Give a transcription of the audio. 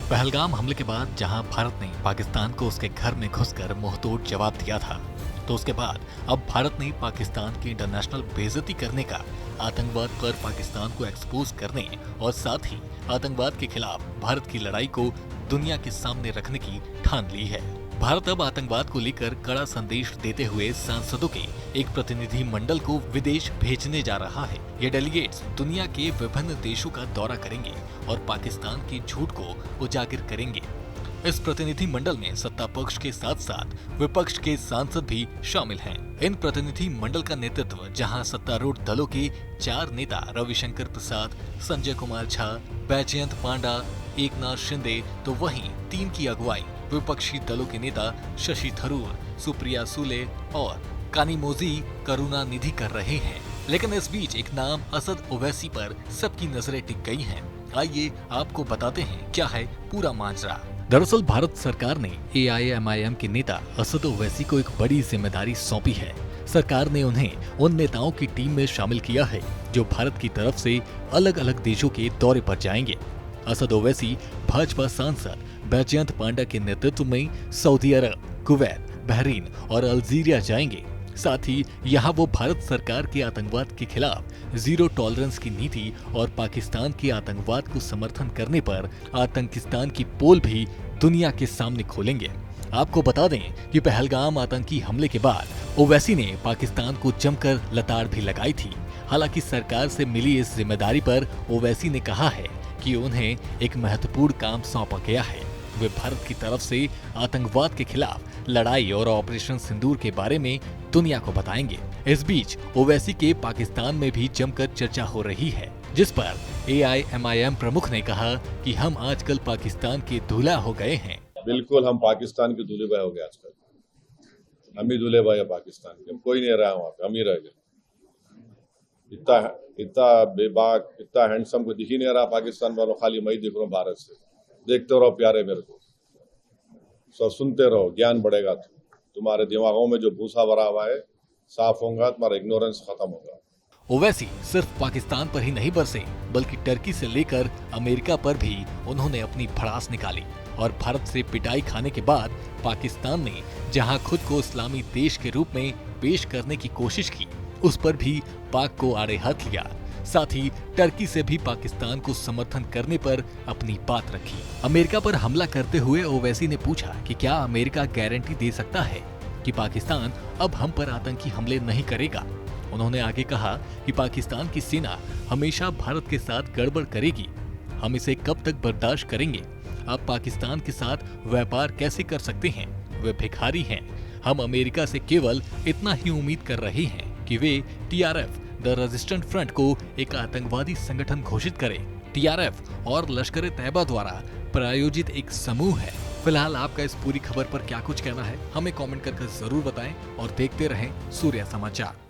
पहलगाम हमले के बाद जहां भारत ने पाकिस्तान को उसके घर में घुसकर मुंहतोड़ जवाब दिया था, तो उसके बाद अब भारत ने पाकिस्तान की इंटरनेशनल बेइज्जती करने का, आतंकवाद पर पाकिस्तान को एक्सपोज करने और साथ ही आतंकवाद के खिलाफ भारत की लड़ाई को दुनिया के सामने रखने की ठान ली है। भारत अब आतंकवाद को लेकर कड़ा संदेश देते हुए सांसदों के एक प्रतिनिधि मंडल को विदेश भेजने जा रहा है। ये डेलीगेट्स दुनिया के विभिन्न देशों का दौरा करेंगे और पाकिस्तान के झूठ को उजागर करेंगे। इस प्रतिनिधि मंडल में सत्ता पक्ष के साथ साथ विपक्ष के सांसद भी शामिल हैं। इन प्रतिनिधि मंडल का नेतृत्व जहां सत्तारूढ़ दलों के 4 नेता रविशंकर प्रसाद, संजय कुमार झा, बैजयंत पांडा, एकनाथ शिंदे, तो वहीं 3 की अगुवाई विपक्षी दलों के नेता शशि थरूर, सुप्रिया सुले और कानिमोझी करुणानिधि कर रहे हैं। लेकिन इस बीच एक नाम असद ओवैसी पर सबकी नजरें टिक गई हैं। आइए आपको बताते हैं क्या है पूरा माजरा। दरअसल भारत सरकार ने AIMIM के नेता असद ओवैसी को एक बड़ी जिम्मेदारी सौंपी है। सरकार ने उन्हें उन नेताओं की टीम में शामिल किया है जो भारत की तरफ से अलग अलग देशों के दौरे पर जाएंगे। असद ओवैसी भाजपा सांसद बैजयंत पांडा के नेतृत्व में सऊदी अरब, कुवैत, बहरीन और अल्जीरिया जाएंगे। साथ ही यहाँ वो भारत सरकार के आतंकवाद के खिलाफ जीरो टॉलरेंस की नीति और पाकिस्तान के आतंकवाद को समर्थन करने पर आतंकिस्तान की पोल भी दुनिया के सामने खोलेंगे। आपको बता दें कि पहलगाम आतंकी हमले के बाद ओवैसी ने पाकिस्तान को जमकर लताड़ भी लगाई थी। हालांकि सरकार से मिली इस जिम्मेदारी पर ओवैसी ने कहा है कि उन्हें एक महत्वपूर्ण काम सौंपा गया है। वे भारत की तरफ से आतंकवाद के खिलाफ लड़ाई और ऑपरेशन सिंदूर के बारे में दुनिया को बताएंगे। इस बीच ओवैसी के पाकिस्तान में भी जमकर चर्चा हो रही है, जिस पर AIMIM प्रमुख ने कहा कि हम आजकल पाकिस्तान के दूल्हा हो गए हैं। बिल्कुल, हम पाकिस्तान के दूल्हे भाई हो गए आजकल। हम ही दूल्हे भाई है पाकिस्तान के, कोई नहीं रहा वहाँ पे, हम ही रह गए। इतना बेबाक, इतना हैंडसम को दिख ही नहीं रहा पाकिस्तान वालों, खाली मैं ही दिख रहा हूँ भारत से। देखते रहो प्यारे मेरे को, सब सुनते रहो, ज्ञान बढ़ेगा। तुम्हारे दिमागों में जो भूसा भरा हुआ है साफ होगा, तुम्हारा इग्नोरेंस खत्म होगा। ओवैसी सिर्फ पाकिस्तान पर ही नहीं बरसे, बल्कि टर्की से लेकर अमेरिका पर भी उन्होंने अपनी भड़ास निकाली और भारत से पिटाई खाने के बाद पाकिस्तान ने जहां खुद को इस्लामी देश के रूप में पेश करने की कोशिश की, उस पर भी पाक को आड़े हाथ लिया। साथ ही टर्की से भी पाकिस्तान को समर्थन करने पर अपनी बात रखी। अमेरिका पर हमला करते हुए ओवैसी ने पूछा कि क्या अमेरिका गारंटी दे सकता है कि पाकिस्तान अब हम पर आतंकी हमले नहीं करेगा। उन्होंने आगे कहा कि पाकिस्तान की सेना हमेशा भारत के साथ गड़बड़ करेगी, हम इसे कब तक बर्दाश्त करेंगे। आप पाकिस्तान के साथ व्यापार कैसे कर सकते हैं, वे भिखारी हैं। हम अमेरिका से केवल इतना ही उम्मीद कर रहे हैं कि वे TRF द रेजिस्टेंट फ्रंट को एक आतंकवादी संगठन घोषित करे। TRF और लश्कर-ए-तैयबा द्वारा प्रायोजित एक समूह है। फिलहाल आपका इस पूरी खबर पर क्या कुछ कहना है, हमें कमेंट करके जरूर बताएं और देखते रहें सूर्या समाचार।